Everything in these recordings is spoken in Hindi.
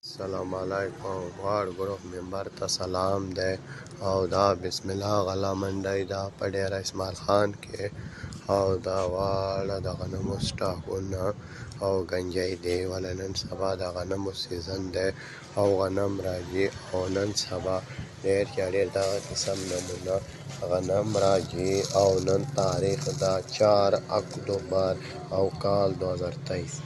अस्सलामुअलैकुम वाड़ ग्रुप मेंबर ता सलाम दे और दा बिस्मिल्लाह गला मंडई दा पडेरा इस्माइल खान के और दा वाड़ा दा गनम स्टाकुना और गंजाई दे वाला सबा दा गनम सीजन दे और गनम राजी और नन सबा डेर चढ़े दा किस्म नमूना गनम राजी और नन तारीख दा 4 अक्टूबर और काल 2023।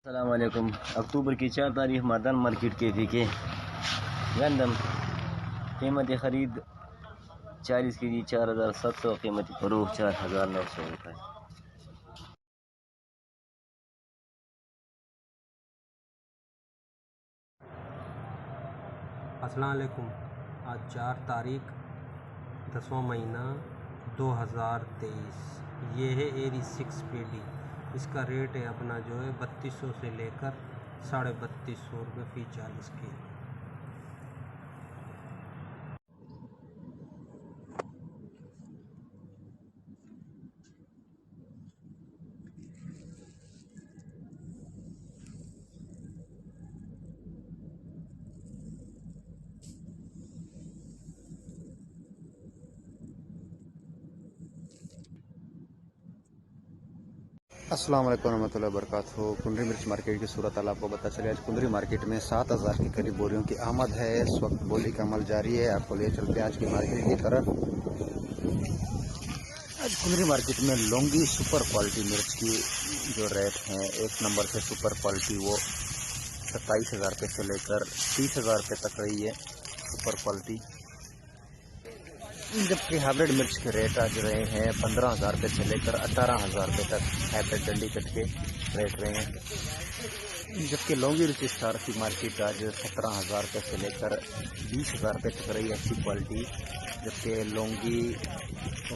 अस्सलामुअलैकुम। अक्टूबर की 4 तारीख मर्दान मार्केट के के गंदम कीमत ख़रीद 40 के जी 4700, कीमत फरोख्त 4900 रुपये। अस्सलाम वालेकुम। आज 4 तारीख 10वां महीना 2023। ये है एरी 6 पेडी। इसका रेट है अपना जो है 3200 से लेकर 3250 रुपये फ़ी 40 के। अस्सलाम वालेकुम रहमतुल्लाहि व बरकातहू। कुंडरी मिर्च मार्केट की सूरत हाल आपको पता चले। आज कुंडरी मार्केट में 7000 के करीब बोरियों की आमद है। इस वक्त बोली का अमल जारी है। आपको ले चलते हैं आज की मार्केट की तरफ। आज कुंडरी मार्केट में लौंगी सुपर क्वालिटी मिर्च की जो रेट है, एक नंबर से सुपर क्वालिटी, वो 27,000 रुपये से लेकर 30,000 रुपये तक रही है सुपर क्वालिटी। जबकि हाइब्रिड मिर्च के रेट आज रहे हैं 15,000 रुपये से लेकर 18,000 रुपये तक हाइब्रिड डंडी कट के रेट रहे हैं। जबकि लौंगी रुचि स्टार की मार्केट आज 17,000 रुपये से लेकर 20,000 रुपये तक रही है अच्छी क्वालिटी। जबकि लौंगी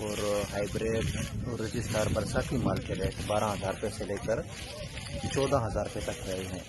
और हाइब्रिड और रुचि स्टार बरसाती माल के रेट 12,000 रुपये से लेकर 14,000 रुपये तक रहे हैं।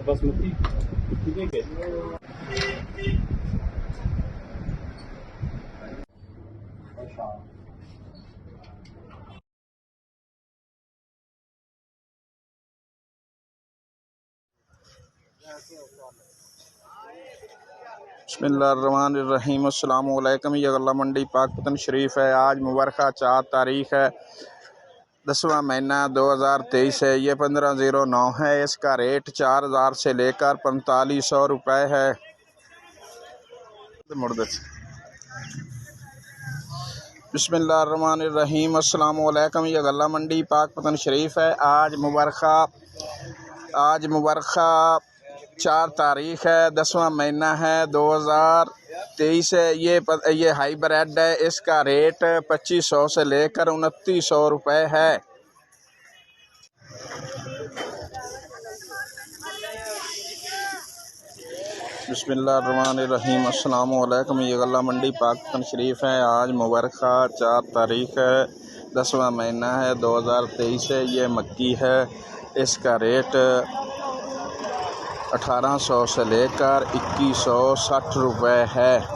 बासमती कितने के? बिस्मिल्लाहिर्रहमानिर्रहीम। अस्सलाम वालेकुम। ये गल्ला मंडी पाकपतन शरीफ है। आज मुबारका 4 तारीख है, 10वां महीना 2023 है। ये 1509 है। इसका रेट 4,000 से लेकर 4500 रुपये है। बिस्मिल्लाहिर्रहमानिर्रहीम। अस्सलाम वालेकुम। ये गल्ला मंडी पाकपतन शरीफ है। आज मुबारका 4 तारीख है, 10वां महीना है 2023 है। ये हाइब्रिड है। इसका रेट 2500 से लेकर 2900 रुपये है। बिस्मिल्लाहिर्रहमानिर्रहीम। अस्सलाम वालेकुम। ये गल्ला मंडी पाकिस्तान शरीफ है। आज मुबारका 4 तारीख है, 10वां महीना है 2023 है। ये मक्की है, इसका रेट 1800 से लेकर 2160 रुपये है।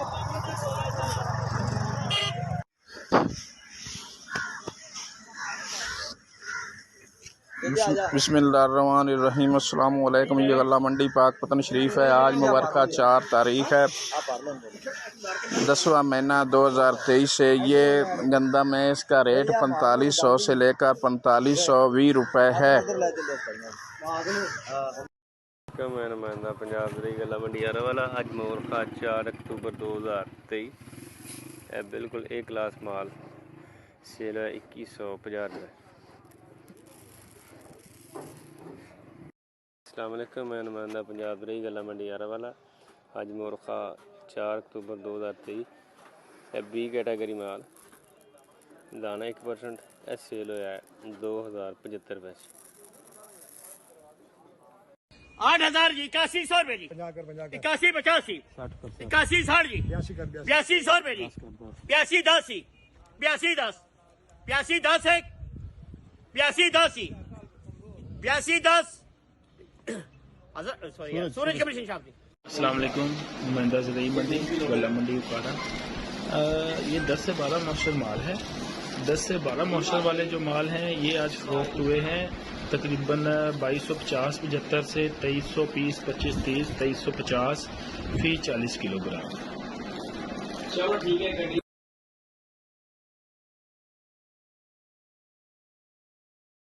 बिस्मिल्लाहिर्रहमानिर्रहीम। अस्सलाम वालेकुम। ये गल्ला मंडी पाकपतन शरीफ है। आज मुबारका 4 तारीख है 10वां महीना 2023 है। ये गंदम है, इसका रेट 4500 से लेकर 4520 रुपये है। मैं नुमाइंदा पंजाब की गल्ला मंडी यारा वाला। अज मुबारका 4 अक्तूबर 2023 बिल्कुल एक क्लास माल सेल है 2150 रुपये। अस्सलाम वालेकुम। मैं नुमाइंदा पंजाब रही गल्ला मंडी यारा वाला। अज मुबारका 4 अक्तूबर 2023 बी कैटागरी माल दाना 1% सेल होया है 2075 रुपये। 8,000 जी, 8100 रुपये जी, 81 85 81 60 जी, 8200 रुपये जी, 82 10 जी, 82 10 82 10 1 82 10 जी, 82 10 सूरज कबीर सिंह साहब जी। अस्सलाम वालेकुम। नुमाइंदा ज़रई मंडी गल्ला मंडी उकाड़ा। ये 10 से 12 मॉइस्चर माल है। 10 से 12 मॉइस्चर वाले जो माल हैं ये आज फरोख्त हुए हैं तकरीबन 2250 75 से 2320 25 30 2350 फी 40 किलोग्राम। चलो ठीक है।